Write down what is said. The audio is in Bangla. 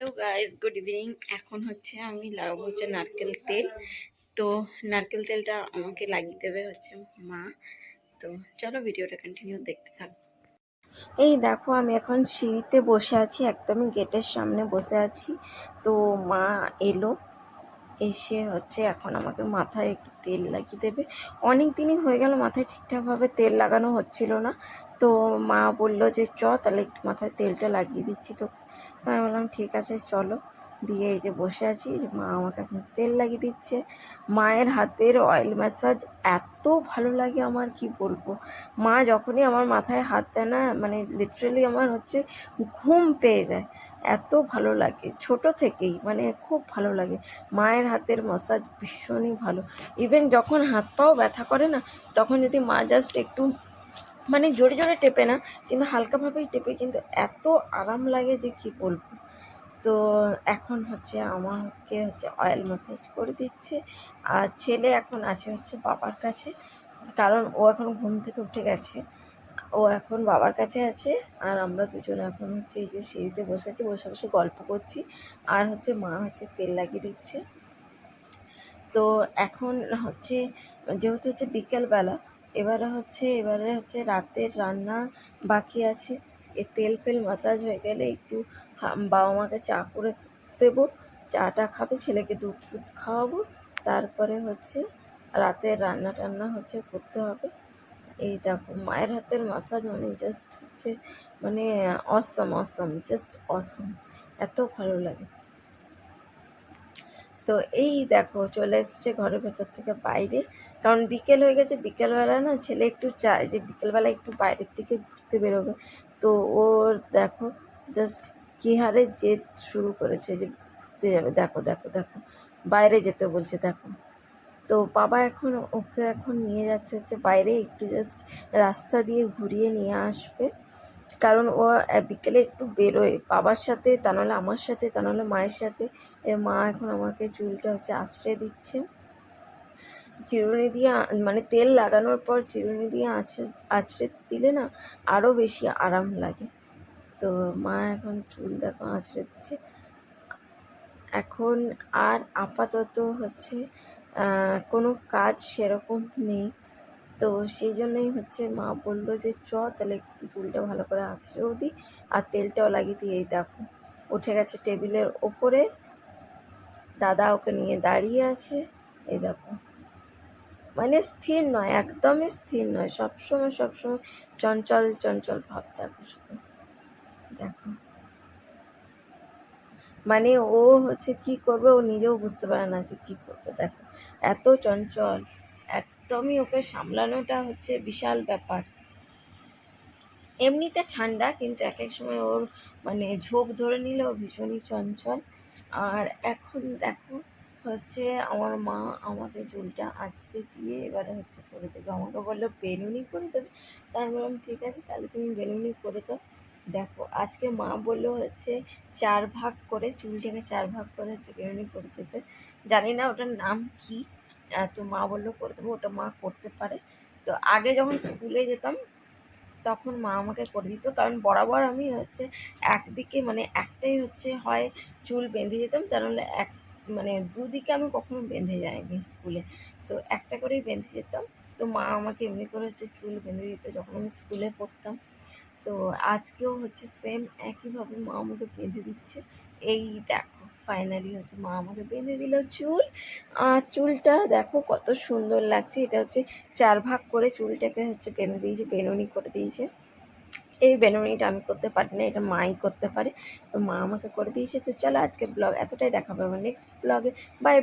Hello guys, good evening. এখন হচ্ছে আমি লাগাবো হচ্ছে নারকেল তেল। তো নারকেল তেলটা আমাকে লাগিয়ে দেবে হচ্ছে মা। তো চলো ভিডিওটা কন্টিনিউ দেখতে থাক। এই দেখো, আমি এখন সিঁড়িতে বসে আছি, একদমই গেটের সামনে বসে আছি। তো মা এলো, এসে হচ্ছে এখন আমাকে মাথায় একটু তেল লাগিয়ে দেবে। অনেক দিনই হয়ে গেল মাথায় ঠিকঠাকভাবে তেল লাগানো হচ্ছিল না। তো মা বললো যে তাহলে একটু মাথায় তেলটা লাগিয়ে দিচ্ছি। তো আমি বললাম ঠিক আছে চলো। দিয়ে এই যে বসে আছি, যে মা আমাকে এখন তেল লাগিয়ে দিচ্ছে। মায়ের হাতের অয়েল ম্যাসাজ এত ভালো লাগে আমার, কি বলবো। মা যখনই আমার মাথায় হাত দেয় না, মানে লিটারেলি আমার হচ্ছে ঘুম পেয়ে যায়, এত ভালো লাগে। ছোট থেকেই মানে খুব ভালো লাগে। মায়ের হাতের ম্যাসাজ ভীষণই ভালো। ইভেন যখন হাত পাও ব্যথা করে না, তখন যদি মা জাস্ট একটু মানে জোরে জোরে টেপে না, কিন্তু হালকাভাবেই টেপে, কিন্তু এত আরাম লাগে যে কি বলবো। তো এখন হচ্ছে আমাকে হচ্ছে অয়েল ম্যাসাজ করে দিচ্ছে। আর ছেলে এখন আছে হচ্ছে বাবার কাছে, কারণ ও এখন ঘুম থেকে উঠে গেছে। ও এখন বাবার কাছে আছে, আর আমরা দুজন এখন হচ্ছে এই যে সিঁড়িতে বসে বসে গল্প করছি। আর হচ্ছে মা হচ্ছে তেল লাগিয়ে দিচ্ছে। তো এখন হচ্ছে যেহেতু হচ্ছে বিকেলবেলা, এবারে হচ্ছে রাতের রান্না বাকি আছে। এ তেল ফেল মাসাজ হয়ে গেলে একটু বাবা মাকে চা করে দেবো, চাটা খাবে, ছেলেকে দুধ টুধ খাওয়াবো। তারপরে হচ্ছে রাতের রান্না টান্না হচ্ছে করতে হবে। এই দেখো, মায়ের হাতের মাসাজ মানে জাস্ট হচ্ছে মানে অসম অসম, জাস্ট অসম, এত ভালো লাগে। তো এই দেখো চলে এসছে ঘরের ভেতর থেকে বাইরে, কারণ বিকেল হয়ে গেছে। বিকেলবেলা না ছেলে একটু চায় যে বিকেলবেলা একটু বাইরের দিকে ঘুরতে বেরোবে। তো ওর দেখো জাস্ট কী হারে জেদ শুরু করেছে যে ঘুরতে যাবে। দেখো দেখো দেখো, বাইরে যেতে বলছে দেখো। তো বাবা এখন ওকে এখন নিয়ে যাচ্ছে হচ্ছে বাইরে, একটু জাস্ট রাস্তা দিয়ে ঘুরিয়ে নিয়ে আসবে। কারণ ও বিকেলে একটু বেরোয় বাবার সাথে, তা নাহলে আমার সাথে, তা নাহলে মায়ের সাথে। মা এখন আমাকে চুলটা হচ্ছে আঁচড়ে দিচ্ছে, চিরুনি দিয়ে মানে তেল লাগানোর পর চিরুনি দিয়ে আঁচড়ে দিলে না আরও বেশি আরাম লাগে। তো মা এখন চুল দেখো আঁচড়ে দিচ্ছে। এখন আর আপাতত হচ্ছে কোনো কাজ সেরকম নেই। তো সেই জন্যই হচ্ছে মা বললো যে তাহলে একটু চুলটা ভালো করে আঁচড়েও দিই, আর তেলটাও লাগিয়ে দিই। এই দেখো উঠে গেছে টেবিলের ওপরে, দাদা ওকে নিয়ে দাঁড়িয়ে আছে। এই দেখো, মানে স্থির নয়, একদমই স্থির নয়, সবসময় সবসময় চঞ্চল চঞ্চল ভাব। দেখো শুধু দেখো, মানে ও হচ্ছে কি করবে ও নিজেও বুঝতে পারে না যে কি করবে। দেখো এত চঞ্চল, একদমই ওকে সামলানোটা হচ্ছে বিশাল ব্যাপার। এমনিতে ঠান্ডা, কিন্তু এক এক সময় ওর মানে ঝোঁক ধরে নিলেও ভীষণই চঞ্চল। আর এখন দেখো হচ্ছে আমার মা আমাকে চুলটা আঁচড়ে দিয়ে এবারে হচ্ছে করে দেবে। আমাকে বললো বেনুনি করে দেবে, তাই আমি বললাম ঠিক আছে তাহলে তুমি বেনুনি করে দাও। দেখো আজকে মা বললো হচ্ছে 4 ভাগ করে, চুলটাকে 4 ভাগ করে হচ্ছে বেনুনি করে দেবে। জানি না ওটার নাম কি, তো মা বললো করে দেবো, ওটা মা করতে পারে। তো আগে যখন স্কুলে যেতাম তখন মা আমাকে করে দিত, কারণ বরাবর আমি হচ্ছে একদিকে মানে একটাই হচ্ছে হয় চুল বেঁধে যেতাম, তা নাহলে মানে দুদিকে আমি কখনো বেঁধে যাইনি স্কুলে। তো একটা করেই বেঁধে যেতাম। তো মা আমাকে এমনি করে হচ্ছে চুল বেঁধে দিত যখন আমি স্কুলে পড়তাম। তো আজকেও হচ্ছে সেম একইভাবে মা আমাকে বেঁধে দিচ্ছে। এই দেখো ফাইনালি হচ্ছে মা আমাকে বেঁধে দিল চুল। আর চুলটা দেখো কত সুন্দর লাগছে। এটা হচ্ছে 4 ভাগ করে চুলটাকে হচ্ছে বেঁধে দিয়েছে, বেনুনি করে দিয়েছে। এই বেনুনিটা আমি করতে পারি না, এটা মাই করতে পারে। তো মা আমাকে করে দিয়েছে। তো চলো আজকে ব্লগ এতটাই, দেখা পাবো নেক্সট ব্লগে। বাই।